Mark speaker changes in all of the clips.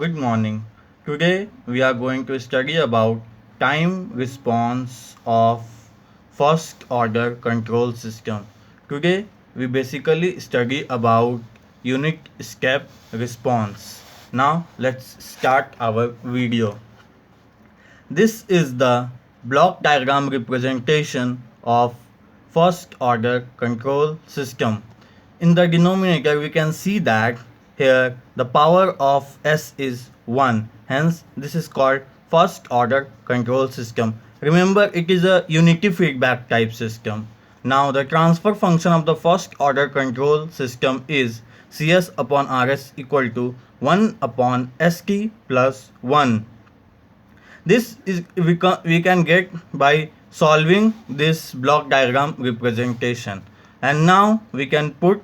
Speaker 1: Good morning. Today we are going to study about time response of first order control system. Today we basically study about unit step response. Now let's start our video. This is the block diagram representation of first order control system. In the denominator we can see that here the power of S is 1, hence this is called first order control system. Remember, it is a unity feedback type system. Now the transfer function of the first order control system is Cs upon Rs equal to 1 upon St plus 1. This is we can get by solving this block diagram representation, and now we can put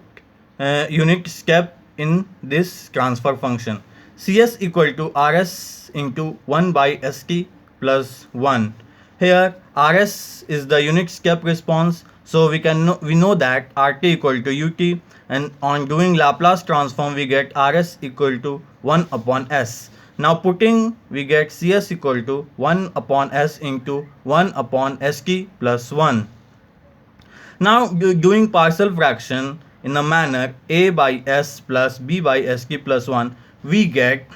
Speaker 1: unit step in this transfer function. Cs equal to Rs into 1 by St plus 1. Here Rs is the unit step response, so we know that Rt equal to Ut, and on doing Laplace transform we get Rs equal to 1 upon S. Now putting, we get Cs equal to 1 upon S into 1 upon St plus 1. Now doing partial fraction in the manner A by S plus B by St plus 1, we get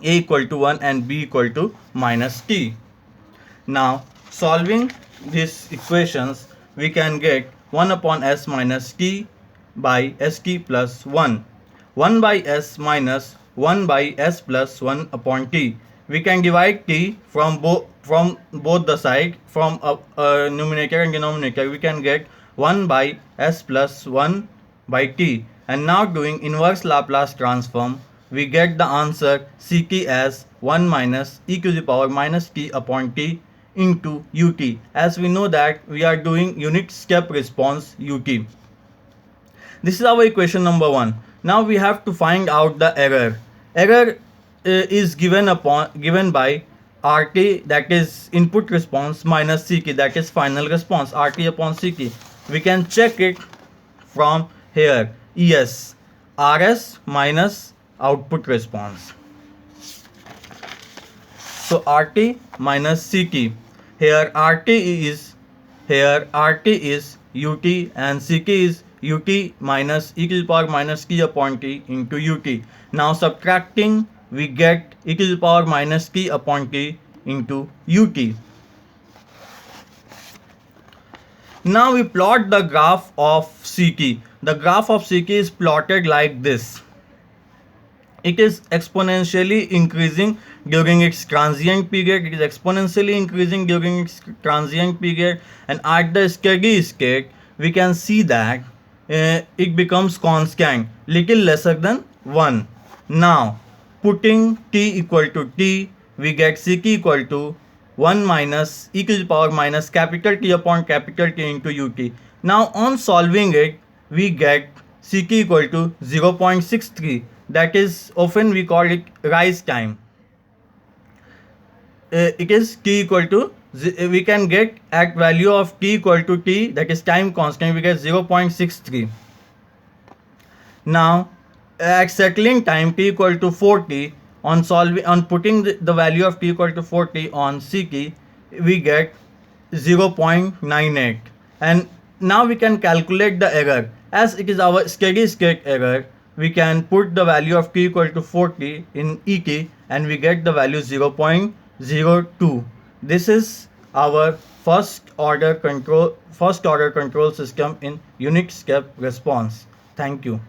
Speaker 1: A equal to 1 and B equal to minus T. Now solving these equations, we can get 1 upon S minus T by St plus 1. 1 by S minus 1 by S plus 1 upon T. We can divide T from both the side, from numerator and denominator. We can get 1 by S plus 1 by T. And now doing inverse Laplace transform, we get the answer Ct as 1 minus e to the power minus t upon t into ut, as we know that we are doing unit step response ut. This is our equation number 1. Now we have to find out the error. Error is given by RT, that is input response, minus CT, that is final response, RT upon CT. We can check it from here. Yes, RS minus output response. So RT minus CT. Here RT is UT and CT is ut minus e to the power minus t upon t into ut. Now subtracting, we get e to the power minus t upon t into ut. Now we plot the graph of CT. The graph of CT is plotted like this. It is exponentially increasing during its transient period. It is exponentially increasing during its transient period, and at the steady state, we can see that it becomes constant, little lesser than 1. Now putting t equal to t, we get Ct equal to 1 minus e to the power minus capital T upon capital T into ut. Now on solving it, we get Ct equal to 0.63, that is often we call it rise time. It is t equal to, we can get at value of t equal to t, that is time constant, we get 0.63. Now at settling time t equal to 40, on putting the value of t equal to 40 on CT, we get 0.98. And now we can calculate the error. As it is our steady state error, we can put the value of t equal to 40 in ET and we get the value 0.02. This is our first order control system in unit step response. Thank you.